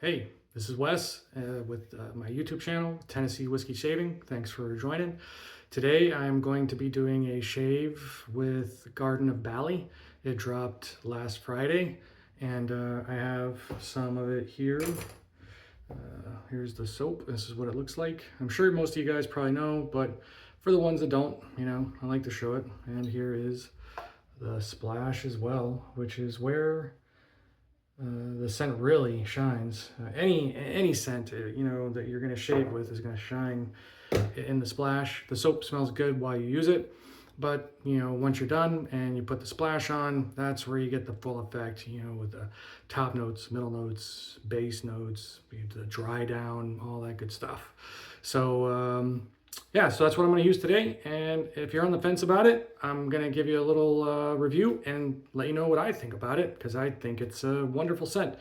Hey, this is Wes with my YouTube channel, Tennessee Whiskey Shaving. Thanks for joining. Today I'm going to be doing a shave with Garden of Bali. It dropped last Friday and I have some of it here. Here's the soap. This is what it looks like. I'm sure most of you guys probably know, but for the ones that don't, I like to show it. And here is the splash as well, which is where the scent really shines. Any scent that you're going to shave with is going to shine in the splash. The soap smells good while you use it, but once you're done and you put the splash on, that's where you get the full effect. With the top notes, middle notes, base notes, the dry down, all that good stuff. So yeah, so that's what I'm going to use today. And if you're on the fence about it, I'm going to give you a little review and let you know what I think about it, because I think it's a wonderful scent.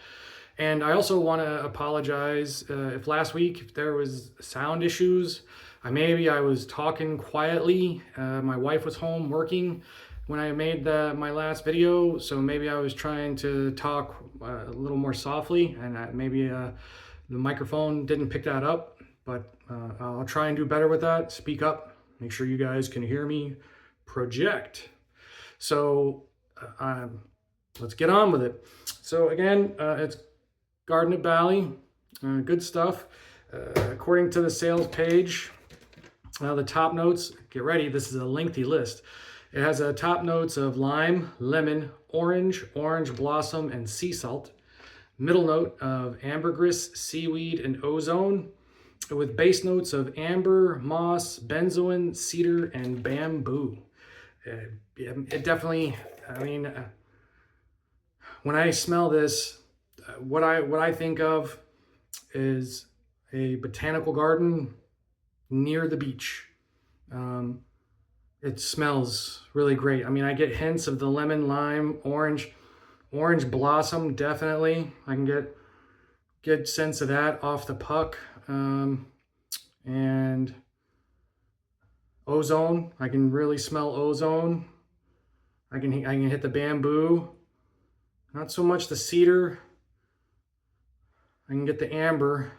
And I also want to apologize if last week if there was sound issues. Maybe I was talking quietly. My wife was home working when I made my last video, so maybe I was trying to talk a little more softly, and maybe the microphone didn't pick that up. But I'll try and do better with that. Speak up. Make sure you guys can hear me project. So let's get on with it. So again, it's Garden of Bali. Good stuff. According to the sales page, the top notes, get ready. This is a lengthy list. It has top notes of lime, lemon, orange blossom, and sea salt. Middle note of ambergris, seaweed, and ozone, with base notes of amber, moss, benzoin, cedar, and bamboo. It definitely, when I smell this, what I think of is a botanical garden near the beach. It smells really great. I get hints of the lemon, lime, orange blossom, definitely. I can get good sense of that off the puck. And ozone, I can really smell ozone. I can hit the bamboo. Not so much the cedar. I can get the amber.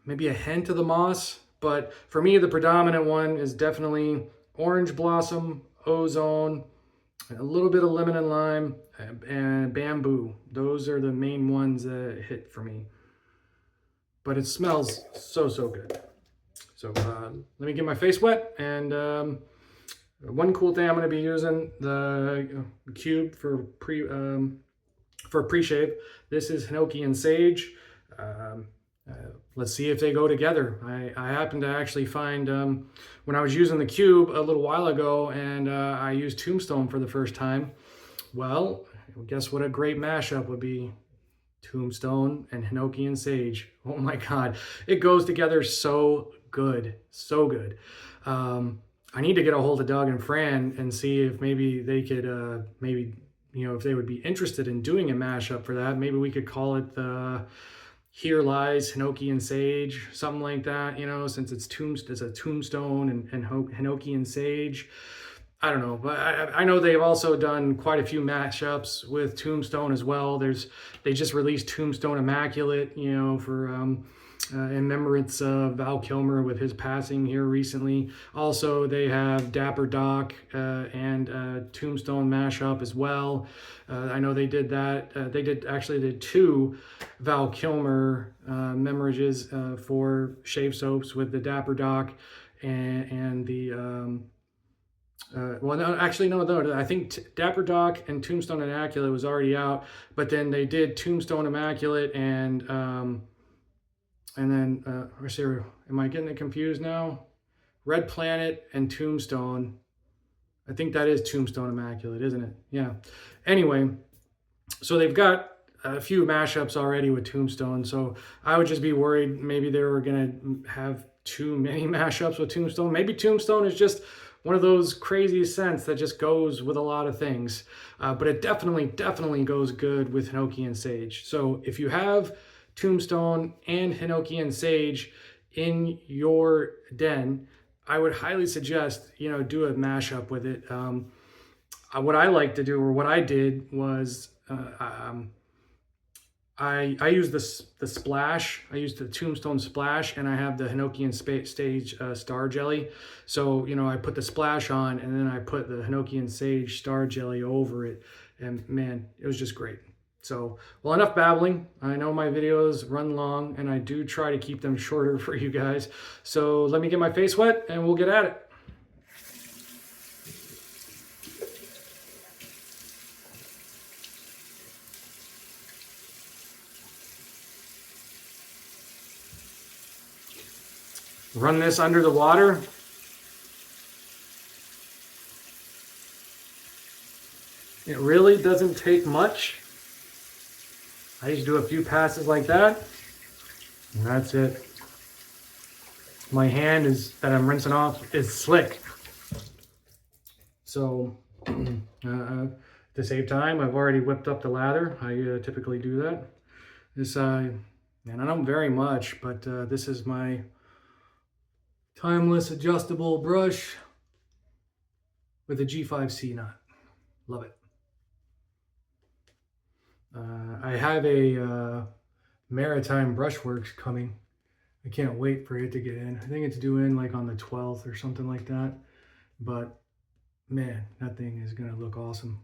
Maybe a hint of the moss, but for me the predominant one is definitely orange blossom, ozone, a little bit of lemon and lime, and bamboo. Those are the main ones that hit for me. But it smells so good. So let me get my face wet. And one cool thing, I'm going to be using the cube for pre-shave. This is hinoki and sage. Let's see if they go together. I happened to actually find, when I was using the cube a little while ago, and I used tombstone for the first time. Well, guess what a great mashup would be? Tombstone and hinoki and sage. Oh my God, it goes together so good, so good. I need to get a hold of Doug and Fran and see if maybe they could, if they would be interested in doing a mashup for that. Maybe we could call it the Here Lies Hinoki and Sage, something like that. Since it's a tombstone and hinoki and sage. I don't know, but I know they've also done quite a few mashups with Tombstone as well. They just released Tombstone Immaculate, for in remembrance of Val Kilmer with his passing here recently. Also, they have Dapper Doc and Tombstone mashup as well. I know they did that. They did two Val Kilmer memorages for shave soaps with the Dapper Doc and the. Well, no, actually, no. I think Dapper Doc and Tombstone Immaculate was already out, but then they did Tombstone Immaculate and then let's see, am I getting it confused now? Red Planet and Tombstone. I think that is Tombstone Immaculate, isn't it? Yeah. Anyway, so they've got a few mashups already with Tombstone, so I would just be worried maybe they were gonna have too many mashups with Tombstone. Maybe Tombstone is just one of those crazy scents that just goes with a lot of things. But it definitely goes good with hinoki and sage. So if you have Tombstone and hinoki and sage in your den, I would highly suggest, do a mashup with it. What I like to do, or what I did was, I use the splash. I use the Tombstone splash, and I have the Hinokian Sage Star Jelly. So I put the splash on, and then I put the Hinokian Sage Star Jelly over it, and man, it was just great. So, well, enough babbling. I know my videos run long, and I do try to keep them shorter for you guys. So let me get my face wet, and we'll get at it. Run this under the water. It really doesn't take much. I just do a few passes like that, and that's it. My hand that I'm rinsing off is slick. So to save time, I've already whipped up the lather. I typically do that. This, and I don't very much, but this is my timeless adjustable brush with a G5C knot. Love it. I have a Maritime Brushworks coming. I can't wait for it to get in. I think it's due in like on the 12th or something like that. But man, that thing is gonna look awesome.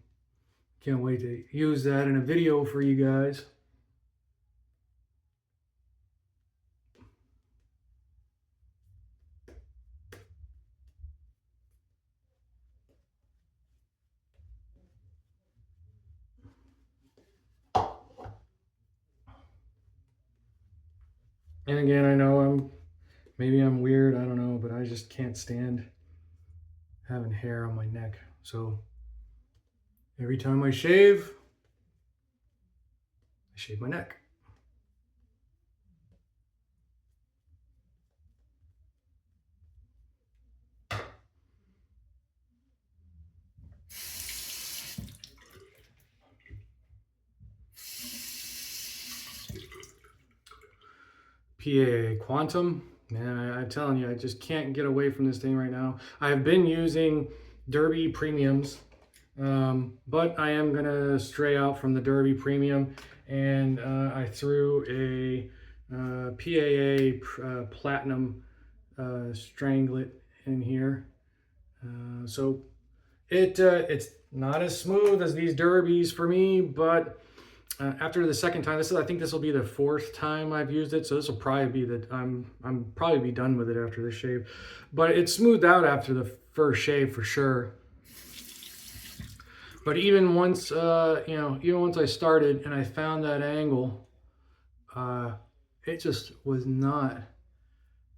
Can't wait to use that in a video for you guys. And again, I know maybe I'm weird, I don't know, but I just can't stand having hair on my neck. So every time I shave my neck. PAA Quantum. Man, I'm telling you, I just can't get away from this thing right now. I've been using Derby Premiums, but I am gonna stray out from the Derby Premium, and I threw a PAA Platinum Stranglet in here. So it's not as smooth as these Derbies for me, but after the second time, I think this will be the 4th time I've used it, so this will probably be I'm probably be done with it after this shave. But it smoothed out after the first shave for sure. But even once even once I started and I found that angle, it just was not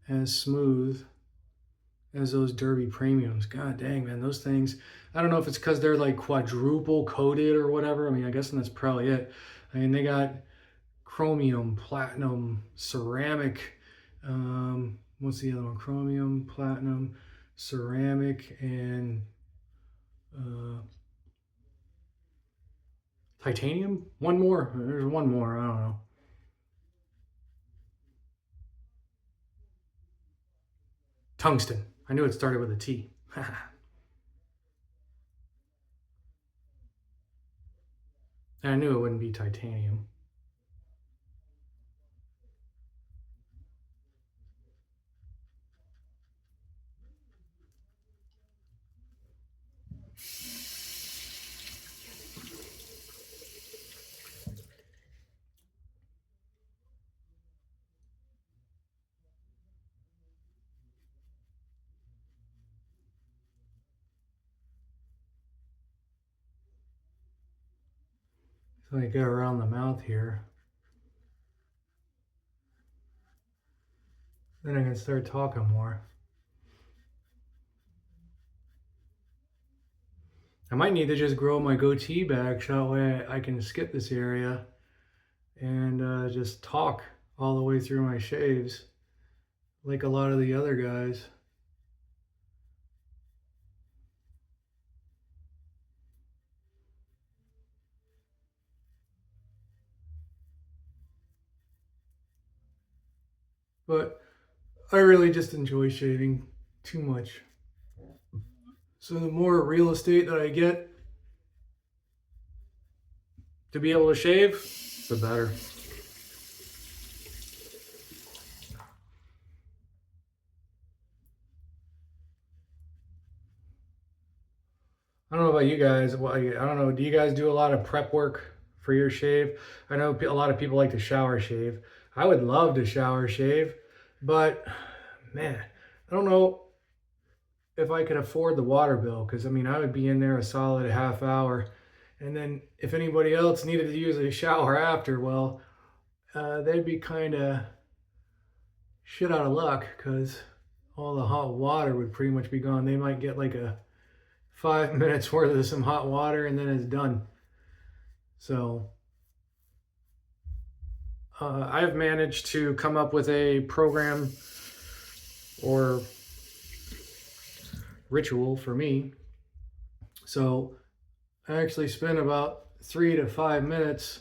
as smooth as those Derby Premiums. God dang, man, those things, I don't know if it's because they're like quadruple coated or whatever. I mean, I guess that's probably it. I mean, they got chromium, platinum, ceramic, what's the other one? Chromium, platinum, ceramic, and titanium? One more. There's one more, I don't know. Tungsten. I knew it started with a T. And I knew it wouldn't be titanium. So I go around the mouth here. Then I can start talking more. I might need to just grow my goatee back so that way I can skip this area and just talk all the way through my shaves like a lot of the other guys. But I really just enjoy shaving too much. So the more real estate that I get to be able to shave, the better. I don't know about you guys. Well, I don't know. Do you guys do a lot of prep work for your shave? I know a lot of people like to shower shave. I would love to shower shave, but man, I don't know if I could afford the water bill, because I mean, I would be in there a solid half hour. And then if anybody else needed to use a shower after, well, they'd be kind of shit out of luck because all the hot water would pretty much be gone. They might get like a 5 minutes worth of some hot water and then it's done. So I've managed to come up with a program or ritual for me. So I actually spend about 3 to 5 minutes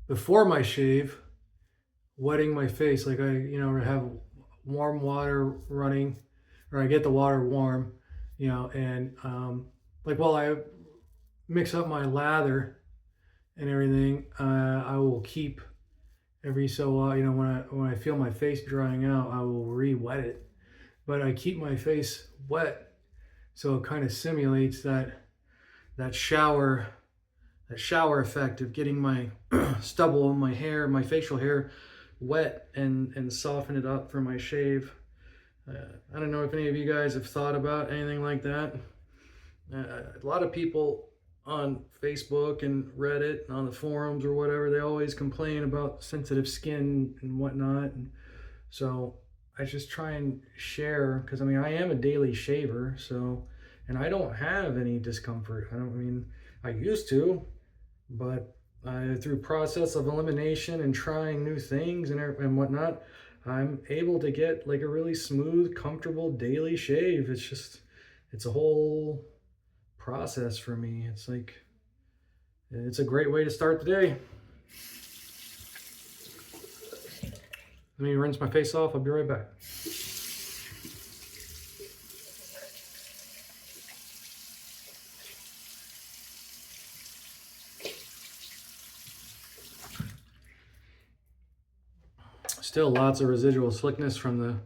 before my shave wetting my face. Like I, have warm water running, or I get the water warm, and like while I mix up my lather and everything, I will keep every so while, when I feel my face drying out, I will re-wet it. But I keep my face wet so it kind of simulates that shower effect of getting my stubble, my hair, my facial hair wet and soften it up for my shave. I don't know if any of you guys have thought about anything like that. A lot of people on Facebook and Reddit, on the forums or whatever, they always complain about sensitive skin and whatnot. And so I just try and share, because I mean, I am a daily shaver, so, and I don't have any discomfort. I used to, but through process of elimination and trying new things and whatnot, I'm able to get like a really smooth, comfortable daily shave. It's a whole process for me. It's a great way to start the day. Let me rinse my face off. I'll be right back. Still lots of residual slickness from the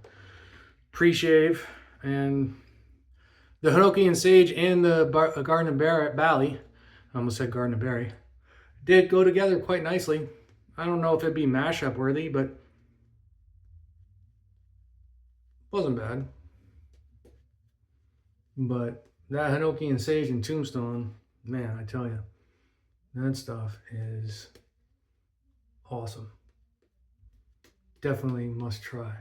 pre-shave, and the Hinoki and Sage and the Garden of Bali, I almost said Garden of Berry, did go together quite nicely. I don't know if it'd be mashup worthy, but wasn't bad. But that Hinoki and Sage and Tombstone, man, I tell you, that stuff is awesome. Definitely must try.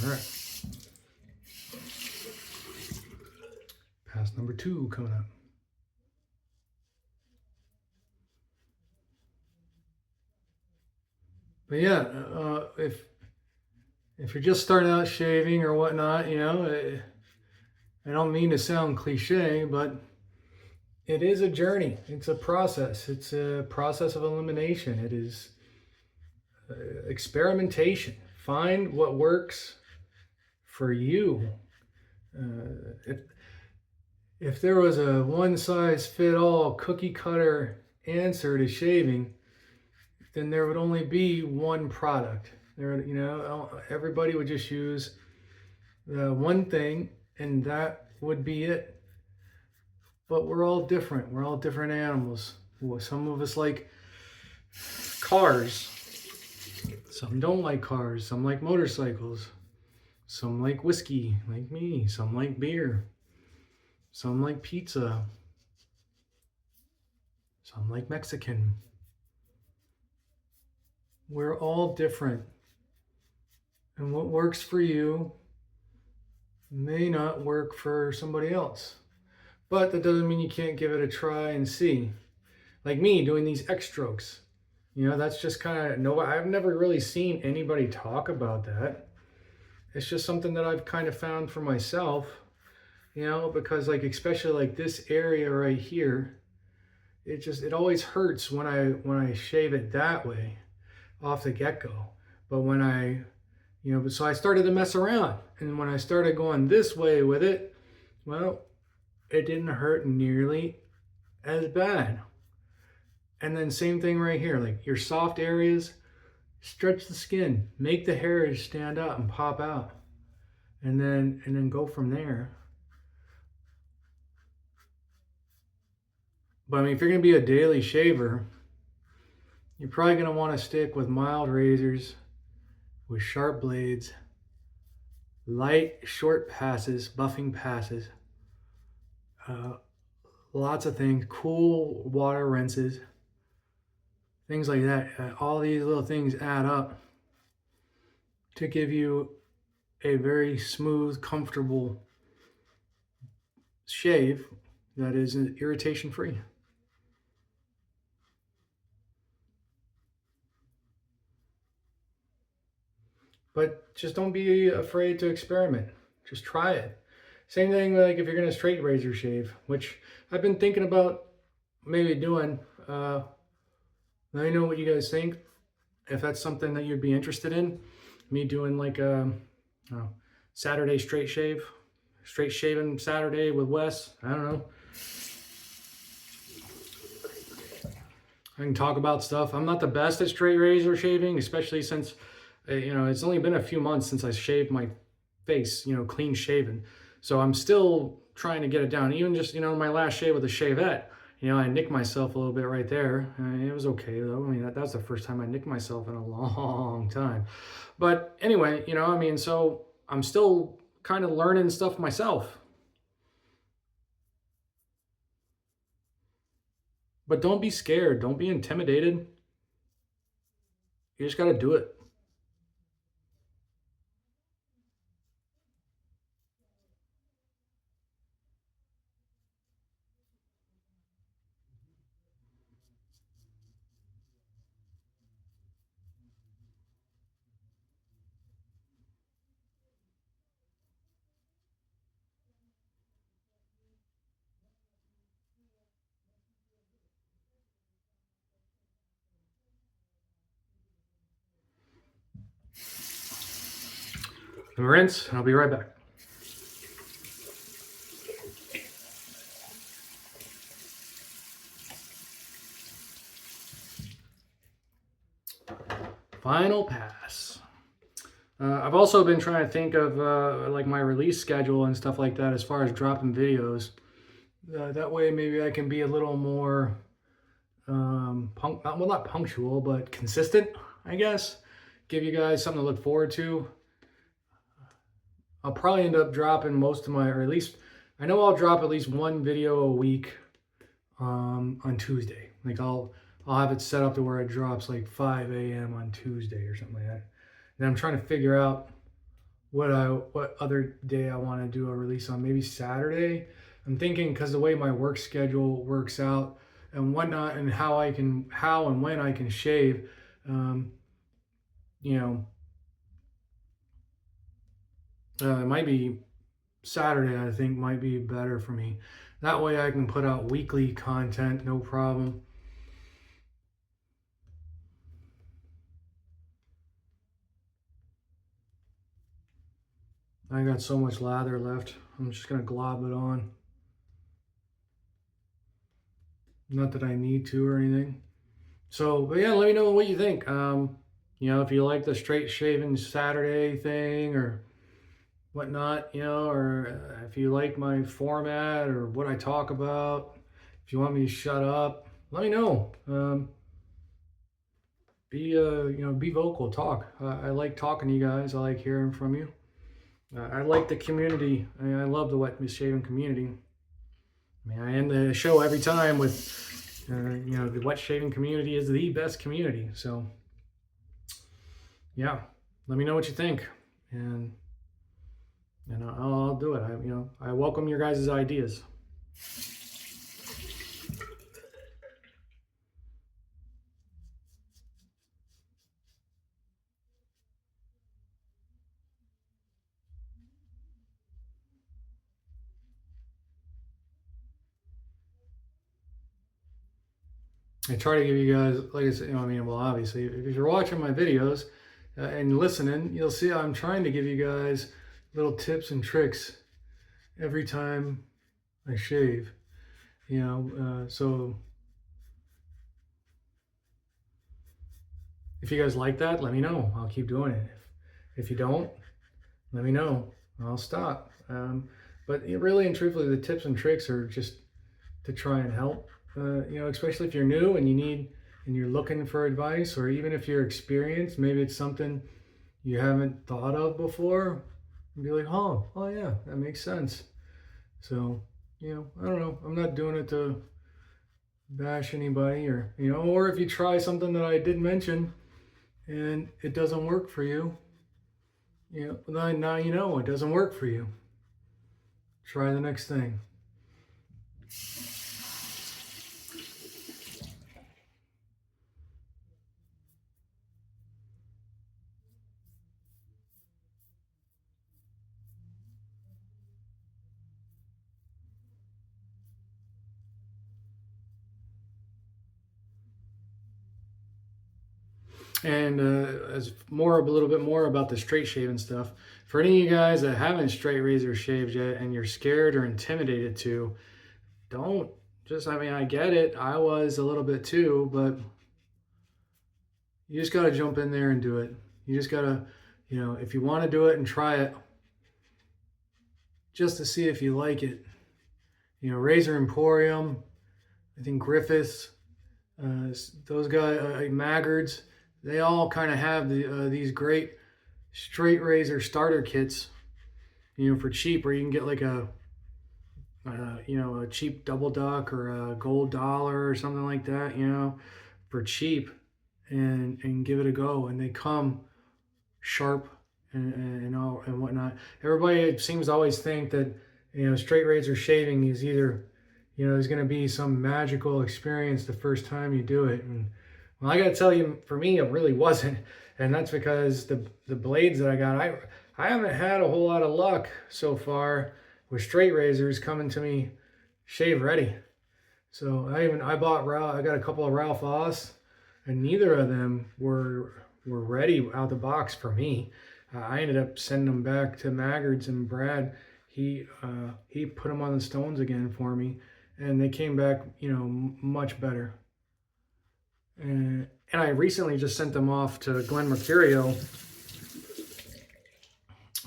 All right. Pass number 2 coming up. But yeah, if you're just starting out shaving or whatnot, I don't mean to sound cliche, but it is a journey. It's a process. It's a process of elimination. It is experimentation. Find what works for you. If there was a one-size-fit-all cookie-cutter answer to shaving, then there would only be one product. Everybody would just use one thing, and that would be it. But we're all different. We're all different animals. Some of us like cars. Some don't like cars. Some like motorcycles. Some like whiskey, like me. Some like beer. Some like pizza. Some like Mexican. We're all different. And what works for you may not work for somebody else. But that doesn't mean you can't give it a try and see. Like me doing these X strokes. That's just kind of, I've never really seen anybody talk about that. It's just something that I've kind of found for myself, because especially like this area right here, it always hurts when I shave it that way off the get-go. But when so I started to mess around. And when I started going this way with it, well, it didn't hurt nearly as bad. And then same thing right here, like your soft areas, stretch the skin, make the hairs stand up and pop out. And then go from there. But I mean, if you're gonna be a daily shaver, you're probably gonna want to stick with mild razors with sharp blades, light, short passes, buffing passes, uh, lots of things, cool water rinses, things like that. All these little things add up to give you a very smooth, comfortable shave that is irritation free. But just don't be afraid to experiment. Just try it. Same thing like if you're gonna straight razor shave, which I've been thinking about maybe doing. Let me know what you guys think. If that's something that you'd be interested in, me doing like a Saturday straight shaving Saturday with Wes. I don't know. I can talk about stuff. I'm not the best at straight razor shaving, especially since it's only been a few months since I shaved my face, clean shaven. So I'm still trying to get it down. Even just, my last shave with a shavette, I nicked myself a little bit right there. It was okay though. I mean, that's the first time I nicked myself in a long time. But anyway, so I'm still kind of learning stuff myself. But don't be scared. Don't be intimidated. You just got to do it. Rinse, and I'll be right back. Final pass. I've also been trying to think of like my release schedule and stuff like that as far as dropping videos. That way maybe I can be a little more, not punctual, but consistent, I guess. Give you guys something to look forward to. I'll probably end up dropping most of my, or at least, I know I'll drop at least one video a week on Tuesday. Like I'll have it set up to where it drops like 5 a.m. on Tuesday or something like that. And I'm trying to figure out what other day I want to do a release on. Maybe Saturday. I'm thinking because the way my work schedule works out and whatnot, and how and when I can shave, it might be Saturday. I think might be better for me. That way I can put out weekly content, no problem. I got so much lather left. I'm just gonna glob it on. Not that I need to or anything. So, but yeah, let me know what you think. If you like the straight shaving Saturday thing or whatnot, or if you like my format or what I talk about, if you want me to shut up, let me know. Be vocal, talk. I like talking to you guys. I like hearing from you. I like the community. I love the wet shaving community. I mean, I end the show every time with, the wet shaving community is the best community. So, yeah, let me know what you think, and I'll do it. I welcome your guys' ideas. I try to give you guys, like I said, well, obviously, if you're watching my videos, and listening, you'll see I'm trying to give you guys little tips and tricks every time I shave. So if you guys like that, let me know. I'll keep doing it. If you don't, let me know. I'll stop. But really and truthfully, the tips and tricks are just to try and help. Especially if you're new and you're looking for advice, or even if you're experienced, maybe it's something you haven't thought of before, and be like, oh yeah, that makes sense. So, I don't know. I'm not doing it to bash anybody, or if you try something that I did mention and it doesn't work for you, now you know it doesn't work for you. Try the next thing. And a little bit more about the straight shaving stuff. For any of you guys that haven't straight razor shaved yet and you're scared or intimidated to, don't just, I get it. I was a little bit too, but you just got to jump in there and do it. You just got to, if you want to do it and try it, just to see if you like it. Razor Emporium, I think Griffiths, those guys, Maggards, they all kind of have these great straight razor starter kits, for cheap, where you can get like a cheap double duck or a gold dollar or something like that, for cheap, and give it a go. And they come sharp and all and whatnot. Everybody seems to always think that straight razor shaving is either there's going to be some magical experience the first time you do it. And well, I got to tell you, for me, it really wasn't. And that's because the blades that I got, I haven't had a whole lot of luck so far with straight razors coming to me shave ready. So I got a couple of Ralph Oss, and neither of them were ready out the box for me. I ended up sending them back to Maggards, and Brad, he put them on the stones again for me, and they came back, much better. And I recently just sent them off to Glenn Mercurio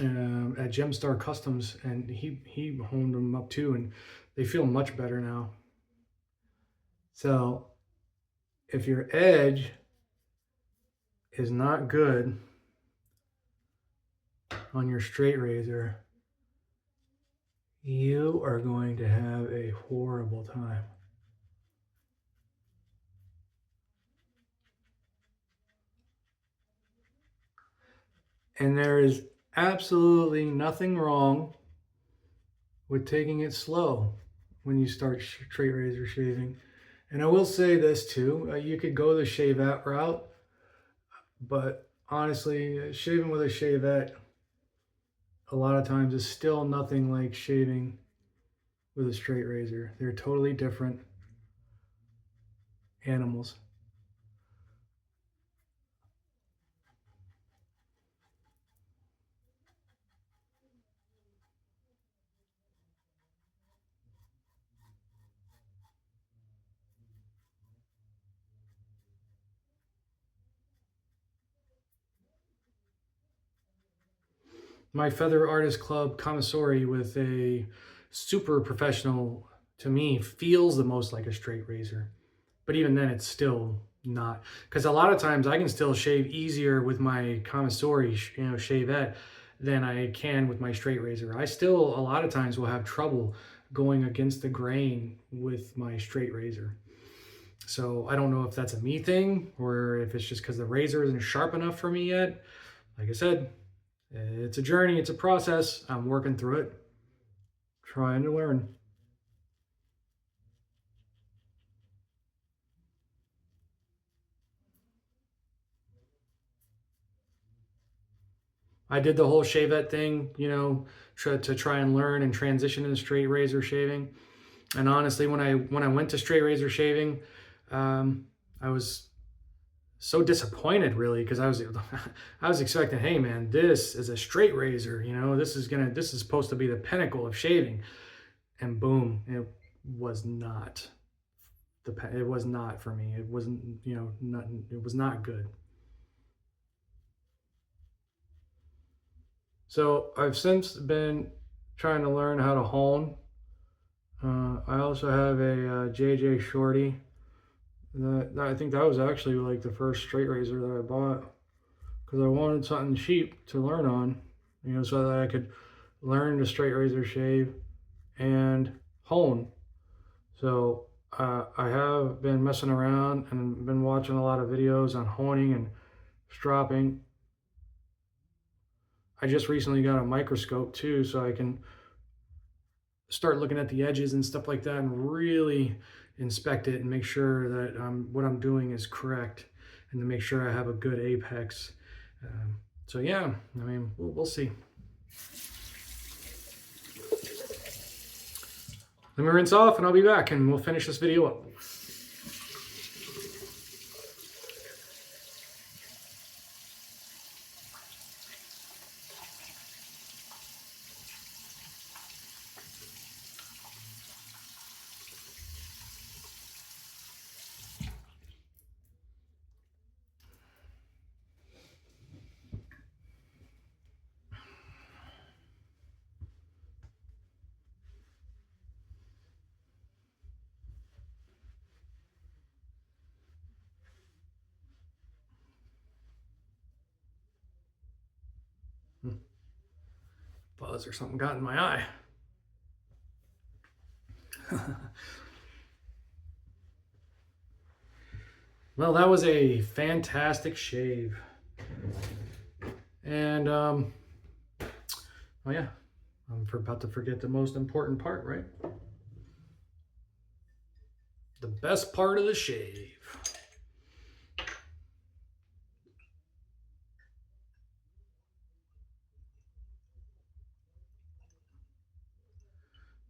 at Gemstar Customs, and he honed them up too, and they feel much better now. So if your edge is not good on your straight razor, you are going to have a horrible time. And there is absolutely nothing wrong with taking it slow when you start straight razor shaving. And I will say this too, you could go the shavette route, but honestly, shaving with a shavette a lot of times is still nothing like shaving with a straight razor. They're totally different animals. My Feather Artist Club commissary with a super professional, to me, feels the most like a straight razor. But even then, it's still not. Because a lot of times I can still shave easier with my commissary, shavette, than I can with my straight razor. I still, a lot of times, will have trouble going against the grain with my straight razor. So I don't know if that's a me thing, or if it's just because the razor isn't sharp enough for me yet. Like I said, it's a journey, it's a process. I'm working through it, trying to learn. I did the whole shavette thing, to try and learn and transition into straight razor shaving. And honestly, when I went to straight razor shaving, I was so disappointed really, because I was expecting, hey man, this is a straight razor, you know, this is supposed to be the pinnacle of shaving, and boom, it was not it was not for me. It wasn't, you know, it was not good. So I've since been trying to learn how to hone. I also have a JJ Shorty. I think that was actually like the first straight razor that I bought, because I wanted something cheap to learn on, you know, so that I could learn to straight razor shave and hone. So I have been messing around and been watching a lot of videos on honing and stropping. I just recently got a microscope too, so I can start looking at the edges and stuff like that and really inspect it and make sure that what I'm doing is correct, and to make sure I have a good apex. So yeah, I mean, we'll see. Let me rinse off and I'll be back and we'll finish this video up. Buzz or something got in my eye. Well, that was a fantastic shave. And, well, yeah, I'm about to forget the most important part, right? The best part of the shave.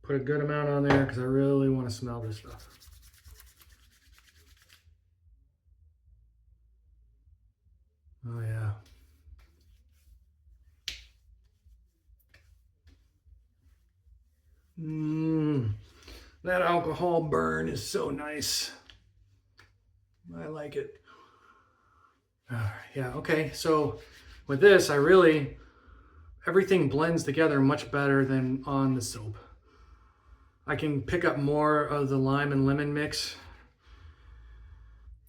Put a good amount on there because I really want to smell this stuff. Oh yeah. That alcohol burn is so nice. I like it. Yeah, okay, so with this, everything blends together much better than on the soap. I can pick up more of the lime and lemon mix.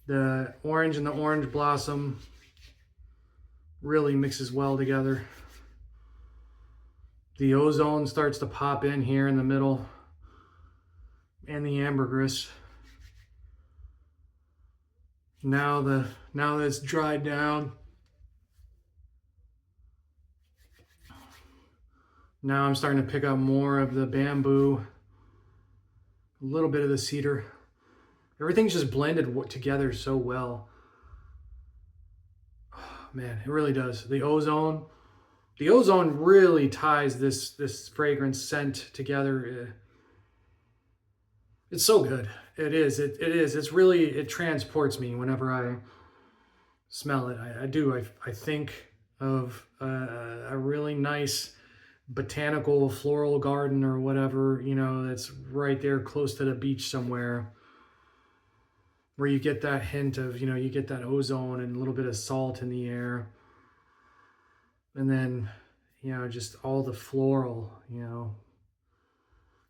The orange and the orange blossom really mixes well together. The ozone starts to pop in here in the middle, and the ambergris. Now that it's dried down, now I'm starting to pick up more of the bamboo, a little bit of the cedar. Everything's just blended together so well. Oh, man, it really does. The ozone really ties this fragrance scent together. It's so good. It is. It's really, it transports me whenever I smell it. I do. I think of a really nice botanical floral garden or whatever, you know, that's right there close to the beach somewhere, where you get that hint of, you know, you get that ozone and a little bit of salt in the air. And then, you know, just all the floral, you know,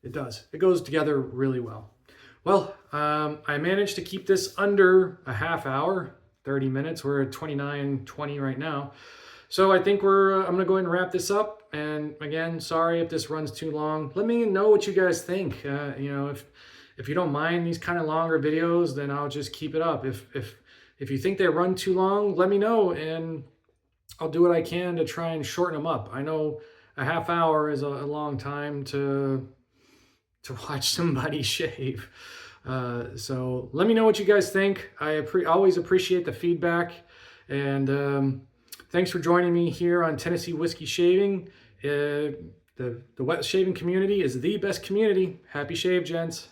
it does. It goes together really well. Well, I managed to keep this under a half hour, 30 minutes. We're at 29:20 right now. So I think I'm going to go ahead and wrap this up. And again, sorry if this runs too long. Let me know what you guys think. You know, if you don't mind these kind of longer videos, then I'll just keep it up. If you think they run too long, let me know, and I'll do what I can to try and shorten them up. I know a half hour is a long time to watch somebody shave. So let me know what you guys think. I always appreciate the feedback. And thanks for joining me here on Tennessee Whiskey Shaving. The wet shaving community is the best community. Happy shave, gents.